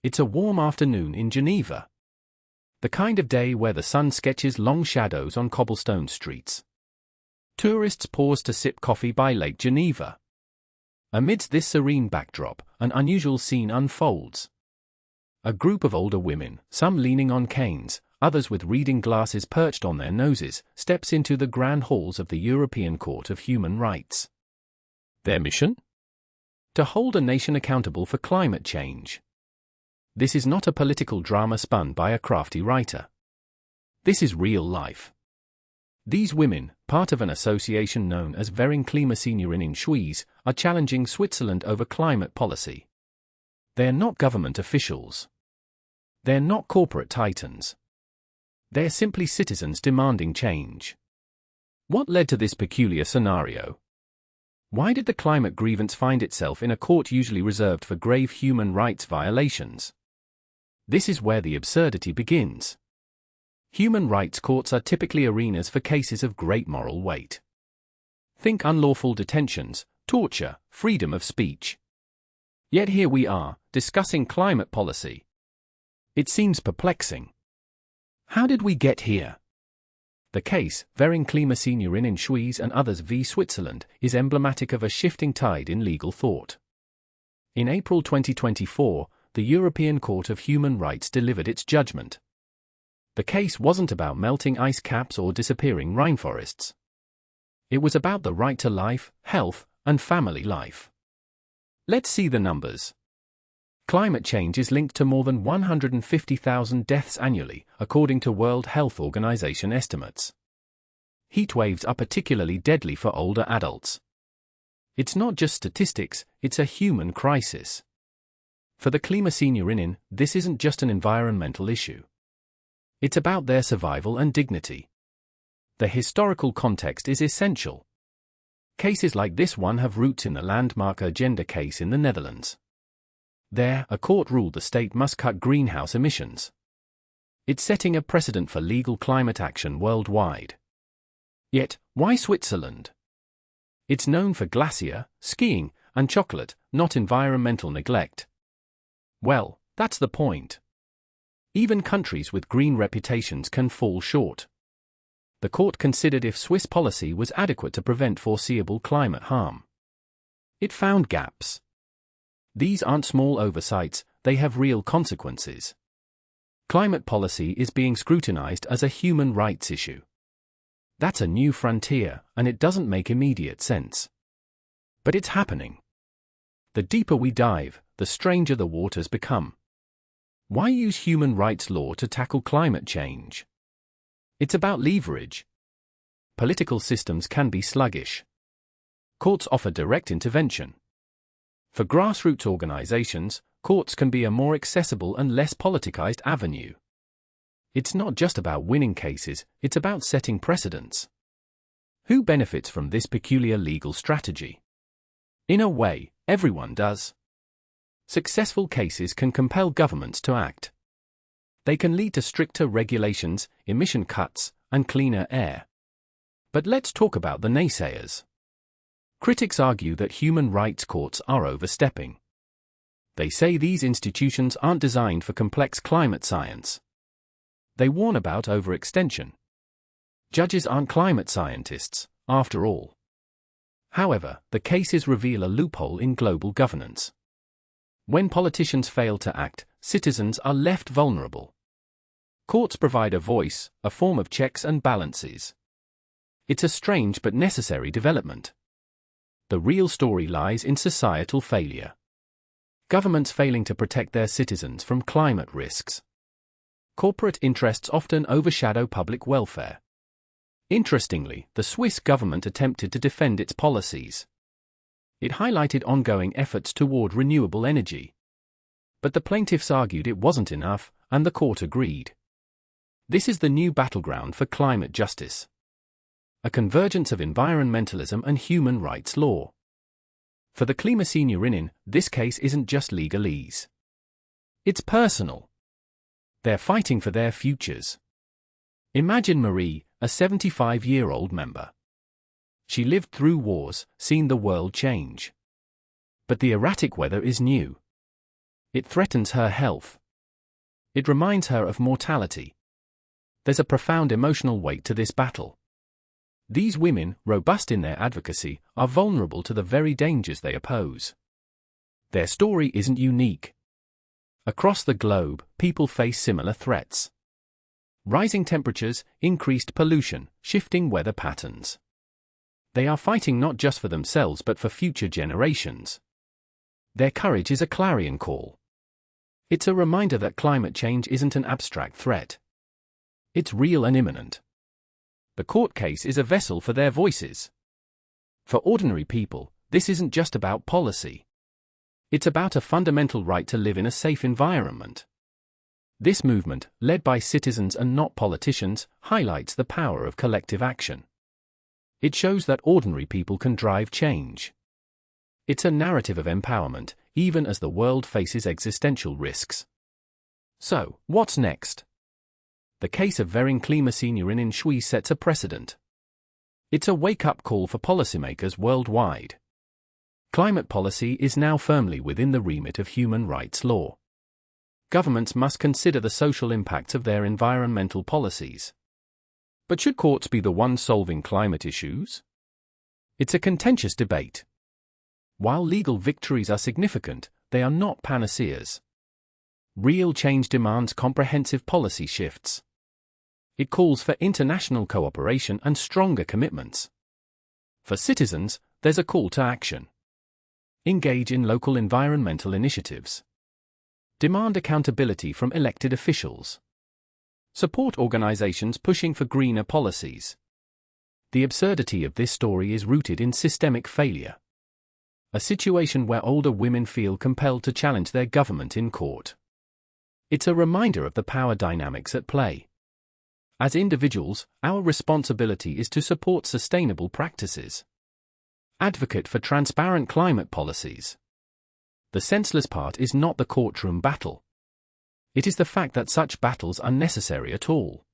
It's a warm afternoon in Geneva. The kind of day where the sun sketches long shadows on cobblestone streets. Tourists pause to sip coffee by Lake Geneva. Amidst this serene backdrop, an unusual scene unfolds. A group of older women, some leaning on canes, others with reading glasses perched on their noses, steps into the grand halls of the European Court of Human Rights. Their mission? To hold a nation accountable for climate change. This is not a political drama spun by a crafty writer. This is real life. These women, part of an association known as Vereniging Klimasenioren in Schweiz, are challenging Switzerland over climate policy. They're not government officials. They're not corporate titans. They're simply citizens demanding change. What led to this peculiar scenario? Why did the climate grievance find itself in a court usually reserved for grave human rights violations? This is where the absurdity begins. Human rights courts are typically arenas for cases of great moral weight. Think unlawful detentions, torture, freedom of speech. Yet here we are, discussing climate policy. It seems perplexing. How did we get here? The case, Vereniging Klimasenioren in Schweiz and others v. Switzerland, is emblematic of a shifting tide in legal thought. In April 2024, the European Court of Human Rights delivered its judgment. The case wasn't about melting ice caps or disappearing rainforests. It was about the right to life, health, and family life. Let's see the numbers. Climate change is linked to more than 150,000 deaths annually, according to World Health Organization estimates. Heat waves are particularly deadly for older adults. It's not just statistics, it's a human crisis. For the Klimasenioren, this isn't just an environmental issue. It's about their survival and dignity. The historical context is essential. Cases like this one have roots in the landmark Urgenda case in the Netherlands. There, a court ruled the state must cut greenhouse emissions. It's setting a precedent for legal climate action worldwide. Yet, why Switzerland? It's known for glacier, skiing, and chocolate, not environmental neglect. Well, that's the point. Even countries with green reputations can fall short. The court considered if Swiss policy was adequate to prevent foreseeable climate harm. It found gaps. These aren't small oversights, they have real consequences. Climate policy is being scrutinized as a human rights issue. That's a new frontier, and it doesn't make immediate sense. But it's happening. The deeper we dive, the stranger the waters become. Why use human rights law to tackle climate change? It's about leverage. Political systems can be sluggish. Courts offer direct intervention. For grassroots organizations, courts can be a more accessible and less politicized avenue. It's not just about winning cases, it's about setting precedents. Who benefits from this peculiar legal strategy? In a way, everyone does. Successful cases can compel governments to act. They can lead to stricter regulations, emission cuts, and cleaner air. But let's talk about the naysayers. Critics argue that human rights courts are overstepping. They say these institutions aren't designed for complex climate science. They warn about overextension. Judges aren't climate scientists, after all. However, the cases reveal a loophole in global governance. When politicians fail to act, citizens are left vulnerable. Courts provide a voice, a form of checks and balances. It's a strange but necessary development. The real story lies in societal failure. Governments failing to protect their citizens from climate risks. Corporate interests often overshadow public welfare. Interestingly, the Swiss government attempted to defend its policies. It highlighted ongoing efforts toward renewable energy. But the plaintiffs argued it wasn't enough, and the court agreed. This is the new battleground for climate justice. A convergence of environmentalism and human rights law. For the Klimasenioren, this case isn't just legalese. It's personal. They're fighting for their futures. Imagine Marie, a 75-year-old member. She lived through wars, seen the world change. But the erratic weather is new. It threatens her health. It reminds her of mortality. There's a profound emotional weight to this battle. These women, robust in their advocacy, are vulnerable to the very dangers they oppose. Their story isn't unique. Across the globe, people face similar threats. Rising temperatures, increased pollution, shifting weather patterns. They are fighting not just for themselves but for future generations. Their courage is a clarion call. It's a reminder that climate change isn't an abstract threat. It's real and imminent. The court case is a vessel for their voices. For ordinary people, this isn't just about policy. It's about a fundamental right to live in a safe environment. This movement, led by citizens and not politicians, highlights the power of collective action. It shows that ordinary people can drive change. It's a narrative of empowerment, even as the world faces existential risks. So, what's next? The case of Verinkleima in Shui sets a precedent. It's a wake-up call for policymakers worldwide. Climate policy is now firmly within the remit of human rights law. Governments must consider the social impacts of their environmental policies. But should courts be the ones solving climate issues? It's a contentious debate. While legal victories are significant, they are not panaceas. Real change demands comprehensive policy shifts. It calls for international cooperation and stronger commitments. For citizens, there's a call to action. Engage in local environmental initiatives. Demand accountability from elected officials. Support organizations pushing for greener policies. The absurdity of this story is rooted in systemic failure. A situation where older women feel compelled to challenge their government in court. It's a reminder of the power dynamics at play. As individuals, our responsibility is to support sustainable practices. Advocate for transparent climate policies. The senseless part is not the courtroom battle. It is the fact that such battles are necessary at all.